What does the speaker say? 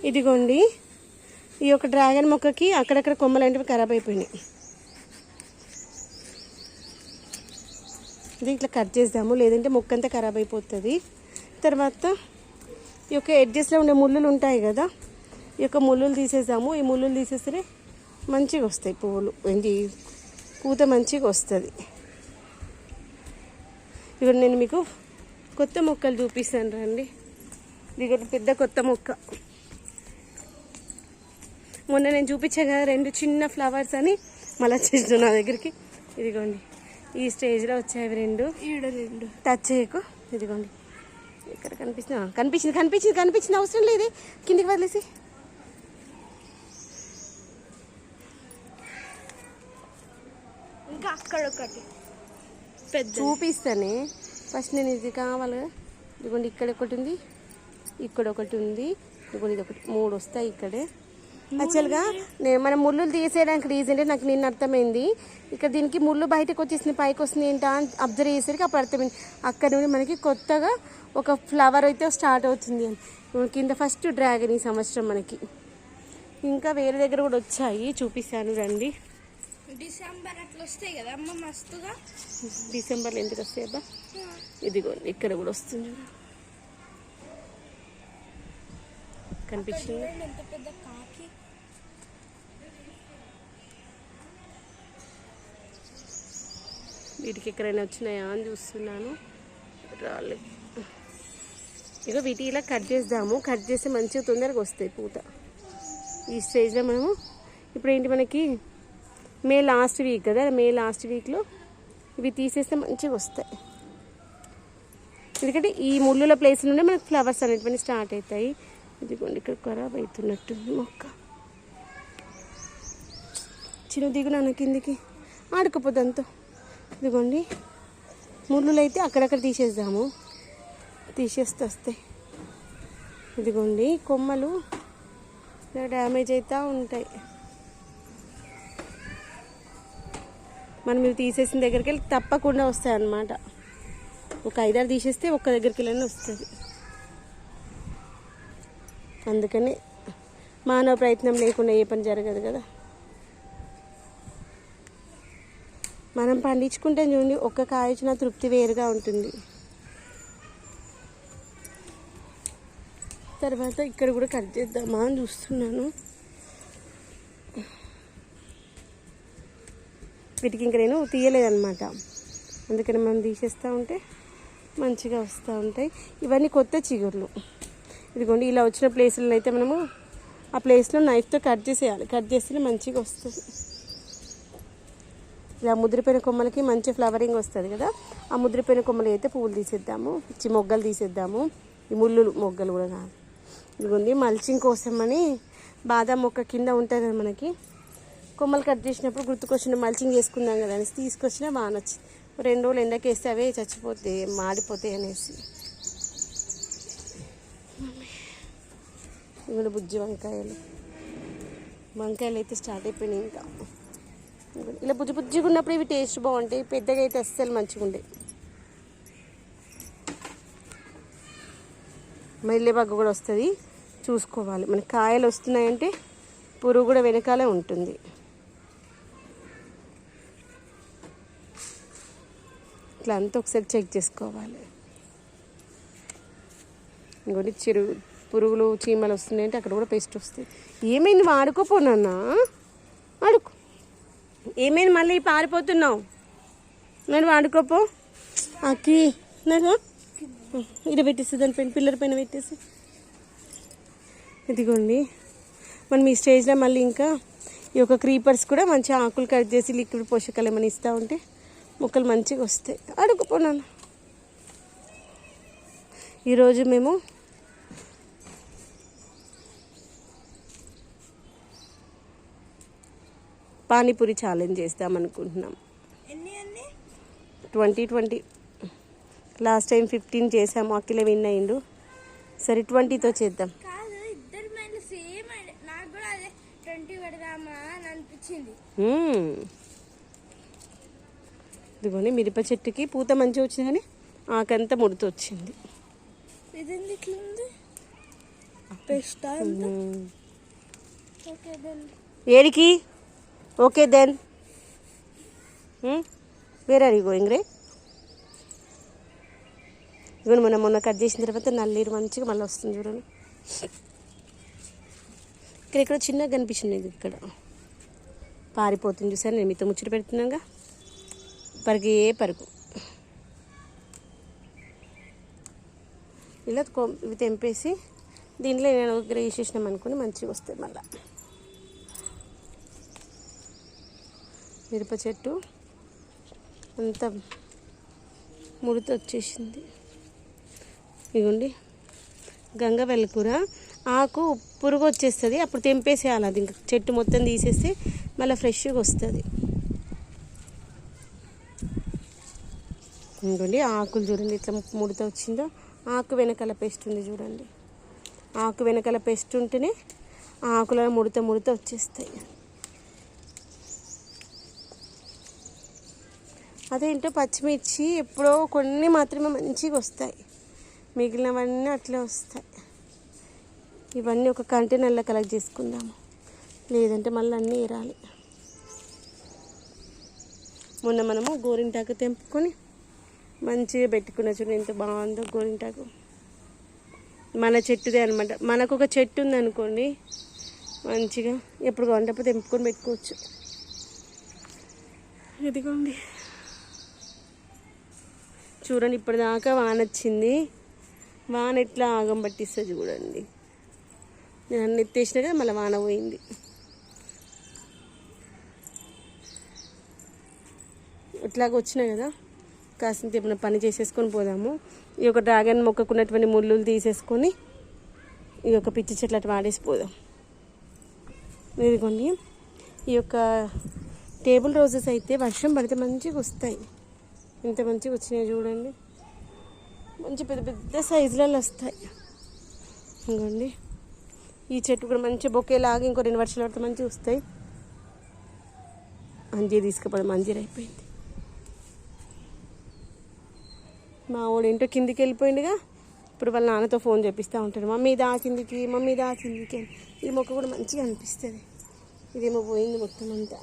ఇదిగోండి, ఈ యొక్క డ్రాగన్ మొక్కకి అక్కడక్కడ కొమ్మలు అంటే ఖరాబ్ అయిపోయినాయి. ఇది ఇట్లా కట్ చేద్దాము, లేదంటే మొక్క అంతా ఖరాబ్ అయిపోతుంది. తర్వాత ఈ యొక్క ఎడ్జెస్లో ఉండే ముళ్ళులు ఉంటాయి కదా, ఈ యొక్క ముళ్ళులు తీసేద్దాము. ఈ ముళ్ళులు తీసేస్తే మంచిగా వస్తాయి పువ్వులు, ఏంటి పూత మంచిగా వస్తుంది. ఇక్కడ నేను మీకు కొత్త మొక్కలు చూపిస్తాను రండి. ఇది పెద్ద కొత్త మొక్క, మొన్న నేను చూపించాను కదా 2 చిన్న ఫ్లవర్స్ అని, మళ్ళీ వచ్చేసిన నా దగ్గరికి. ఇదిగోండి ఈ స్టేజ్లో వచ్చాయి 2 టచ్ చేయకు. ఇదిగోండి ఇక్కడ కనిపించింది అవసరం లేదు, కిందికి వదిలేసి. ఇంకా అక్కడ ఒకటి పెద్ద చూపిస్తానే, ఫస్ట్ నేను ఇది కావాలి కదా. ఇదిగోండి ఇక్కడ ఒకటి ఉంది, ఇక్కడ ఒకటి ఉంది, ఇదిగోండి ఇది ఒకటి, 3 వస్తాయి ఇక్కడే. యాక్చువల్గా మనం ముళ్ళు తీసేయడానికి రీజన్ అంటే నాకు నిన్న అర్థమైంది. ఇక్కడ దీనికి ముళ్ళు బయటకు వచ్చేసింది, పైకి వస్తుంది ఏంటా అని అబ్జర్వ్ చేసేసరికి అప్పుడు అర్థమైంది. అక్కడ నుండి మనకి కొత్తగా ఒక ఫ్లవర్ అయితే స్టార్ట్ అవుతుంది అని. కింద ఫస్ట్ డ్రాగన్ ఈ సంవత్సరం మనకి. ఇంకా వేరే దగ్గర కూడా వచ్చాయి, చూపిస్తాను రండి. డిసెంబర్ అట్లా వస్తాయి కదా అమ్మ మస్తుగా. డిసెంబర్లో ఎందుకు వస్తాయి అబ్బా? ఇదిగోండి ఇక్కడ కూడా వస్తుంది, కనిపించింది. ఎంత పెద్ద కాకి. వీటికి ఎక్కడైనా వచ్చినాయా అని చూస్తున్నాను, రాలే. ఇక వీటి ఇలా కట్ చేద్దాము, కట్ చేస్తే మంచిగా తొందరగా వస్తాయి పూత. ఈ స్టేజ్లో మనము ఇప్పుడు ఏంటి, మనకి మే లాస్ట్ వీక్ కదా, మే లాస్ట్ వీక్లో ఇవి తీసేస్తే మంచిగా వస్తాయి. ఎందుకంటే ఈ ముళ్ళుల ప్లేస్ నుండి మనకి ఫ్లవర్స్ అనేటివన్నీ స్టార్ట్ అవుతాయి. ఇదిగోండి ఇక్కడ ఖరాబ్ అవుతున్నట్టుంది మొక్క. చిన్న దిగున కిందికి ఆడుకోపోద్దంతో. ఇదిగోండి ముళ్ళులు అయితే అక్కడక్కడ తీసేద్దాము, తీసేస్తే వస్తాయి. ఇదిగోండి కొమ్మలు డ్యామేజ్ అవుతూ ఉంటాయి. మనం ఇవి తీసేసిన దగ్గరికి వెళ్ళి తప్పకుండా వస్తాయి అన్నమాట. ఒక 5-6 తీసేస్తే ఒక్క దగ్గరికి వెళ్ళని వస్తుంది. అందుకని మానవ ప్రయత్నం లేకుండా ఏ పని జరగదు కదా. మనం పండించుకుంటే చూడండి, ఒక్క కాయ వచ్చిన తృప్తి వేరుగా ఉంటుంది. తర్వాత ఇక్కడ కూడా కట్ చేద్దామా అని చూస్తున్నాను. వీటికి ఇంకా నేను తీయలేదన్నమాట, అందుకని మనం తీసేస్తూ ఉంటే మంచిగా వస్తూ ఉంటాయి. ఇవన్నీ కొత్త చిగుర్లు. ఇదిగోండి ఇలా వచ్చిన ప్లేసులను అయితే మనము ఆ ప్లేస్లో నైఫ్తో కట్ చేసేయాలి, కట్ చేస్తేనే మంచిగా వస్తుంది. ఇలా ముద్రిపోయిన కొమ్మలకి మంచి ఫ్లవరింగ్ వస్తుంది కదా. ఆ ముద్రిపోయిన కొమ్మలు అయితే పువ్వులు తీసేద్దాము, మొగ్గలు తీసేద్దాము. ఈ ముళ్ళులు మొగ్గలు కూడా కాదు. ఇదిగోండి మల్చింగ్ కోసమని బాదం మొక్క కింద ఉంటుంది కదా మనకి, కొమ్మలు కట్ చేసినప్పుడు గుర్తుకొచ్చిన మల్చింగ్ చేసుకుందాం కదా అనేసి తీసుకొచ్చినా బాగా నచ్చింది. 2 రోజులు ఎండకి వేస్తే అవే చచ్చిపోతాయి, మాడిపోతాయి అనేసి. ఇక్కడ బుజ్జి వంకాయలు అయితే స్టార్ట్ అయిపోయినాయి. ఇంకా ఇలా బుజ్జిగా ఉన్నప్పుడు ఇవి టేస్ట్ బాగుంటాయి, పెద్దగా అయితే అస్సలు మంచిగా ఉంటాయి. మల్లెబగ్గు కూడా వస్తుంది, చూసుకోవాలి. మన కాయలు వస్తున్నాయంటే పురుగు కూడా వెనకాలే ఉంటుంది. ఇట్లా అంతా ఒకసారి చెక్ చేసుకోవాలి. ఇంకోటి పురుగులు చీమలు వస్తున్నాయంటే అక్కడ కూడా పెస్ట్ వస్తుంది. ఏమైంది వాడుకోపోనన్నా, వాడుకో. ఏమైంది మళ్ళీ పారిపోతున్నావు? నేను వాడుకోపో అక్కి, ఇలా పెట్టేసి దాని పైన పిల్లల పైన పెట్టేసి. ఇదిగోండి మనం ఈ స్టేజ్లో మళ్ళీ ఇంకా ఈ యొక్క క్రీపర్స్ కూడా మంచిగా ఆకులు కట్ చేసి లిక్విడ్ పోషకాలు ఏమైనా ఇస్తూ ఉంటే మొక్కలు మంచిగా వస్తాయి. అడుగుపోనాను. ఈరోజు మేము పానీపూరి ఛాలెంజ్ చేస్తామనుకుంటున్నాం. 20 లాస్ట్ టైం 15 చేసాము, అఖిల విన్ అయిండు. సరే 20తో చేద్దాం. ఇదిగోండి మిరప చెట్టుకి పూత మంచిగా వచ్చింది కానీ ఆకంతా ముడుతూ వచ్చింది. పెస్ట్ ఓకే దెన్ ఏడికి okay then where are you going రే? ఇవన్నీ మొన్న కట్ చేసిన తర్వాత నల్లీరు మంచిగా మళ్ళీ వస్తుంది చూడండి. ఇక్కడ చిన్నగా కనిపించింది, ఇది ఇక్కడ పారిపోతుంది చూసారు. నేను మీతో ముచ్చట పెడుతున్నాగా, పరుగే పరుగు. ఇలా ఇవి తెంపేసి దీంట్లో నేను గ్రేస్ చేసినాం అనుకుని మంచిగా వస్తాయి. మళ్ళీ మిరప చెట్టు అంతా ముడత వచ్చేసింది. ఇదిగోండి గంగవెల్లి కూర ఆకు పురుగు వచ్చేస్తుంది, అప్పుడు తెంపేసేయాలి. అది ఇంకా చెట్టు మొత్తం తీసేస్తే మళ్ళీ ఫ్రెష్గా వస్తుంది. ఇంకోండి ఆకులు చూడండి ఇట్లా ముడత వచ్చిందో. ఆకు వెనకాల పెస్ట్ ఉంది చూడండి. ఆకు వెనకాల పెస్ట్ ఉంటేనే ఆకులలో ముడత వచ్చేస్తాయి. అదేంటో పచ్చిమిర్చి ఎప్పుడో కొన్ని మాత్రమే మంచిగా వస్తాయి, మిగిలినవన్నీ అట్లే వస్తాయి. ఇవన్నీ ఒక కంటైనర్లో కలెక్ట్ చేసుకుందాము, లేదంటే మళ్ళీ అన్నీ ఏరాలి. మొన్న మనము గోరింటాకు తెంపుకొని మంచిగా పెట్టుకున్న చూడండి ఎంత బాగుందో. గోరింటాకు మన చెట్టుదే అనమాట. మనకు ఒక చెట్టు ఉందనుకోండి, మంచిగా ఎప్పుడు కావాలంటే అప్పుడు తెంపుకొని పెట్టుకోవచ్చు. ఇదిగోండి చూడండి, ఇప్పటిదాకా వాన వచ్చింది. వాన ఎట్లా ఆగం పట్టిస్తుంది చూడండి. నేను అన్ని ఎత్తేసినా కదా మళ్ళీ వాన పోయింది. ఇట్లాగ వచ్చినా కదా, కాసింత ఏమైనా పని చేసేసుకొని పోదాము. ఈ యొక్క డ్రాగన్ మొక్కకున్నటువంటి ముళ్ళు తీసేసుకొని ఈ యొక్క పిచ్చి చెట్లు అట్లా వాడేసిపోదాం. ఇదిగోండి ఈ యొక్క టేబుల్ రోజెస్ అయితే వర్షం పడితే మంచిగా వస్తాయి. ఎంత మంచిగా వచ్చినాయి చూడండి, మంచి పెద్ద పెద్ద సైజులలో వస్తాయి. ఇదిగోండి ఈ చెట్టు కూడా మంచి బొకేలాగా ఇంకో 2 వర్షాలు పడితే మంచిగా వస్తాయి. అంజీర్ తీసుకుపోదాం, అంజీర్ అయిపోయింది. మా వాడు ఏంటో కిందికి వెళ్ళిపోయిందిగా. ఇప్పుడు వాళ్ళ నాన్నతో ఫోన్ చేపిస్తూ ఉంటాడు, మమ్మీ దా కిందికి, మమ్మీ దా కిందికి అని. ఈ మొక్క కూడా మంచిగా అనిపిస్తుంది. ఇదేమో పోయింది మొత్తం అంతా.